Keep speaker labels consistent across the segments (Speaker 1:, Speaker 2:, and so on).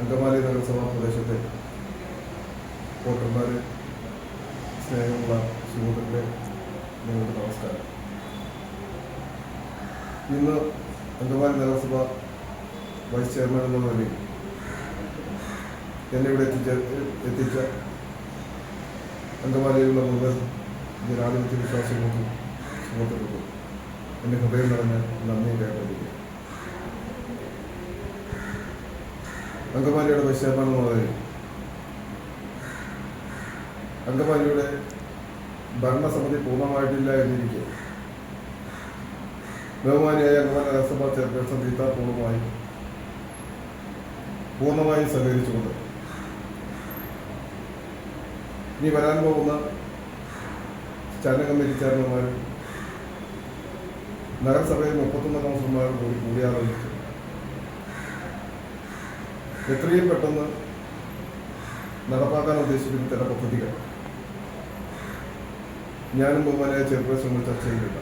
Speaker 1: അങ്കമാലി നഗരസഭാ പ്രദേശത്തെ വോട്ടർമാർ, സ്നേഹമുള്ള സുഹൃത്തുക്കളെ, നിങ്ങൾക്ക് നമസ്കാരം. ഇന്ന് അങ്കമാലി നഗരസഭ വൈസ് ചെയർമാൻ എന്ന നിലയിൽ എന്നെ ഇവിടെ എത്തിച്ച അങ്കമാലിയിലുള്ള മുഴുവൻ ജനാധിപത്യ വിശ്വാസികൾക്കും സുഹൃത്തുക്കൾക്കും എൻ്റെ ഹൃദയം നിറഞ്ഞ നന്ദി രേഖപ്പെടുത്തുക. അങ്കമാലിയുടെ വൈസ് ചെയർമാൻ എന്ന നിലയിൽ അങ്കമാലിയുടെ ഭരണസമിതി പൂർണ്ണമായിട്ടില്ല എന്നിരിക്കെ ബഹുമാനിയായ അങ്കമാലി നഗരസഭാ ചെയർപേഴ്സൺ റീത്ത പൂർണ്ണമായും സഹകരിച്ചുകൊണ്ട് ഇനി വരാൻ പോകുന്ന സ്റ്റാൻഡിംഗ് കമ്മിറ്റി ചെയർമാൻമാരും നഗരസഭയിൽ 31 കൗൺസിലർമാരും കൂടി കൂടിയാലോചിച്ചു എത്രയും പെട്ടെന്ന് നടപ്പാക്കാൻ ഉദ്ദേശിക്കുന്ന ചില പദ്ധതികൾ ഞാനും ബഹുമാനായ ചെയർപേഴ്സണും ചർച്ച ചെയ്തില്ല.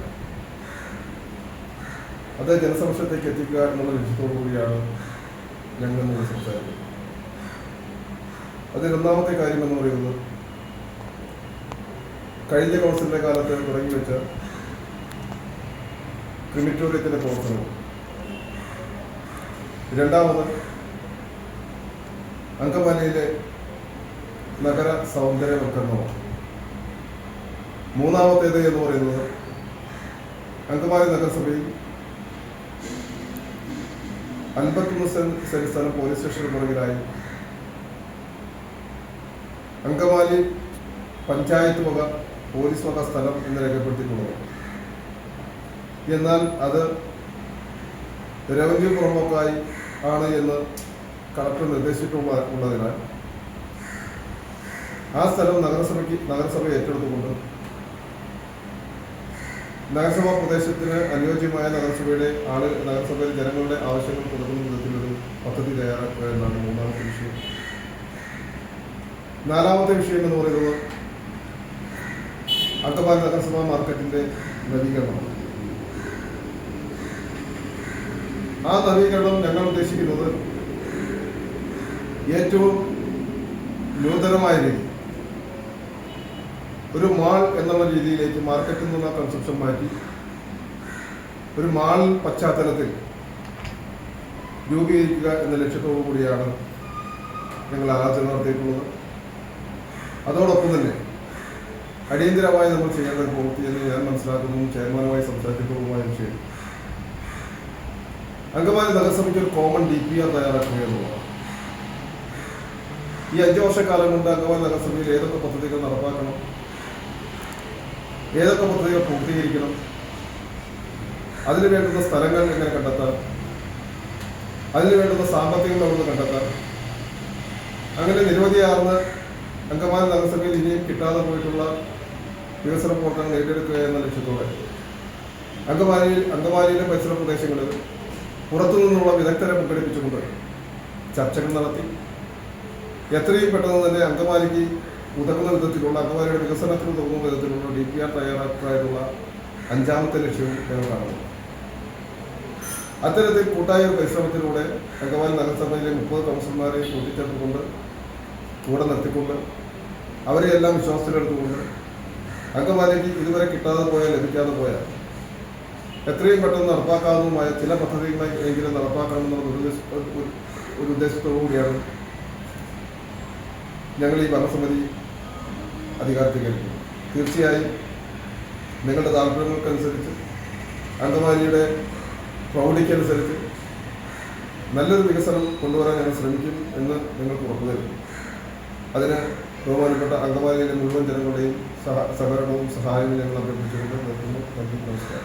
Speaker 1: അത് ജനസമക്ഷത്തേക്ക് എത്തിക്കുക എന്നുള്ള ലക്ഷ്യത്തോടു കൂടിയാണ് ഞങ്ങൾ ഇന്ന് സംസാരിക്കുന്നത്. അതിൽ ഒന്നാമത്തെ കാര്യം എന്ന് പറയുന്നത്, കഴിഞ്ഞ കൗൺസിലിന്റെ കാലത്ത് തുടങ്ങി വെച്ച ക്രിമിറ്റോറിയത്തിന്റെ പ്രവർത്തനവും, രണ്ടാമത് അങ്കമാലിയിലെ നഗര സൗന്ദര്യവൽക്കരണമാണ്, മൂന്നാമത്തേത് എന്ന് പറയുന്നത് അങ്കമാലി നഗരസഭയിൽ 51 സെന്റ് സ്ഥലം പോലീസ് സ്റ്റേഷന് പുറകിലായി അങ്കമാലി പഞ്ചായത്ത് വക പോലീസ് വക സ്ഥലം എന്ന് രേഖപ്പെടുത്തിയിട്ടുള്ളത്. എന്നാൽ അത് റവന്യൂ പുറമ്പോക്കായി ആണ് എന്ന് കളക്ടർ നിർദ്ദേശിച്ചിട്ടുള്ളതിനാൽ ആ സ്ഥലം നഗരസഭ ഏറ്റെടുത്തുകൊണ്ട് നഗരസഭാ പ്രദേശത്തിന് അനുയോജ്യമായ നഗരസഭയിലെ ജനങ്ങളുടെ ആവശ്യങ്ങൾ കൊടുക്കുന്ന വിധത്തിലൊരു പദ്ധതി തയ്യാറാക്കുക എന്നാണ് മൂന്നാമത്തെ വിഷയം. നാലാമത്തെ വിഷയം എന്ന് പറയുന്നത് അങ്കമാലി നഗരസഭാ മാർക്കറ്റിന്റെ നവീകരണമാണ്. ആ നവീകരണം ഞങ്ങൾ ഉദ്ദേശിക്കുന്നത് ഏറ്റവും നൂതനമായ രീതി, ഒരു മാൾ എന്നുള്ള രീതിയിലേക്ക് മാർക്കറ്റിൽ നിന്നുള്ള കൺസെപ്ഷൻ മാറ്റി ഒരു മാൾ പശ്ചാത്തലത്തിൽ രൂപീകരിക്കുക എന്ന ലക്ഷ്യത്തോടു കൂടിയാണ് ഞങ്ങൾ ആലോചന നടത്തിയിട്ടുള്ളത്. അതോടൊപ്പം തന്നെ അടിയന്തരമായി നമ്മൾ ചെയ്യേണ്ട പ്രവൃത്തി എന്ന് ഞാൻ മനസ്സിലാക്കുന്നതും ചെയർമാനുമായി സംസാരിച്ചിട്ടുള്ളതുമായ വിഷയം, അങ്കമാലി നഗരസഭയ്ക്ക് ഒരു കോമൺ DPR തയ്യാറാക്കുക എന്നുള്ളതാണ്. ഈ 5 വർഷക്കാലം കൊണ്ട് അങ്കമാലി നഗരസഭയിൽ ഏതൊക്കെ പദ്ധതികൾ നടപ്പാക്കണം, ഏതൊക്കെ പദ്ധതികൾ പൂർത്തീകരിക്കണം, അതിന് വേണ്ടുന്ന സ്ഥലങ്ങൾ എങ്ങനെ കണ്ടെത്താം, അതിന് വേണ്ടുന്ന സാമ്പത്തികം നമുക്ക് കണ്ടെത്താം, അങ്ങനെ നിരവധിയാർന്ന അങ്കമാലി നഗരസഭയിൽ ഇനിയും കിട്ടാതെ പോയിട്ടുള്ള വികസന പ്രവർത്തനങ്ങൾ നേടിയെടുക്കുക എന്ന ലക്ഷ്യത്തോടെ അങ്കമാലിയിലെ പരിസര പ്രദേശങ്ങളിൽ പുറത്തു നിന്നുള്ള വിദഗ്ധരെ പങ്കെടുപ്പിച്ചുകൊണ്ട് ചർച്ചകൾ നടത്തി എത്രയും പെട്ടെന്ന് തന്നെ അങ്കമാലിക്ക് ഉതകുന്ന വിധത്തിലുള്ള, അങ്കമാലിയുടെ വികസനത്തിന് ഉതകുന്ന വിധത്തിലുള്ള DPR തയ്യാറാക്കാനുള്ള 5ാമത്തെ ലക്ഷ്യവും ഞങ്ങൾ കാണുന്നു. അത്തരത്തിൽ കൂട്ടായ ഒരു പരിശ്രമത്തിലൂടെ അങ്കമാലി നഗരസഭയിലെ 30 കൗൺസിലർമാരെ കൂട്ടിച്ചേർത്തുകൊണ്ട് കൂടെ നിർത്തിക്കൊണ്ട് അവരെയെല്ലാം വിശ്വാസത്തിലെടുത്തുകൊണ്ട് അങ്കമാലിക്ക് ഇതുവരെ ലഭിക്കാതെ പോയാൽ എത്രയും പെട്ടെന്ന് നടപ്പാക്കാവുന്നതുമായ ചില പദ്ധതികളെ എങ്കിലും നടപ്പാക്കണമെന്നുള്ള ഒരു ഉദ്ദേശത്തോടു കൂടിയാണ് ഞങ്ങൾ ഈ ഭരണസമിതി അധികാരത്തിലേക്കുന്നത്. തീർച്ചയായും നിങ്ങളുടെ താല്പര്യങ്ങൾക്കനുസരിച്ച്, അങ്കമാലിയുടെ പ്രൗഢിക്കനുസരിച്ച് നല്ലൊരു വികസനം കൊണ്ടുവരാൻ ഞങ്ങൾ ശ്രമിക്കും എന്ന് നിങ്ങൾക്ക് ഉറപ്പു തരും. അതിന് ബഹുമാനപ്പെട്ട അങ്കമാലിയിലെ മുഴുവൻ ജനങ്ങളുടെയും സഹകരണവും സഹായവും ഞങ്ങൾ അഭ്യർത്ഥിച്ചുകൊണ്ട് നിർത്തുന്നു. നന്ദി, നമസ്കാരം.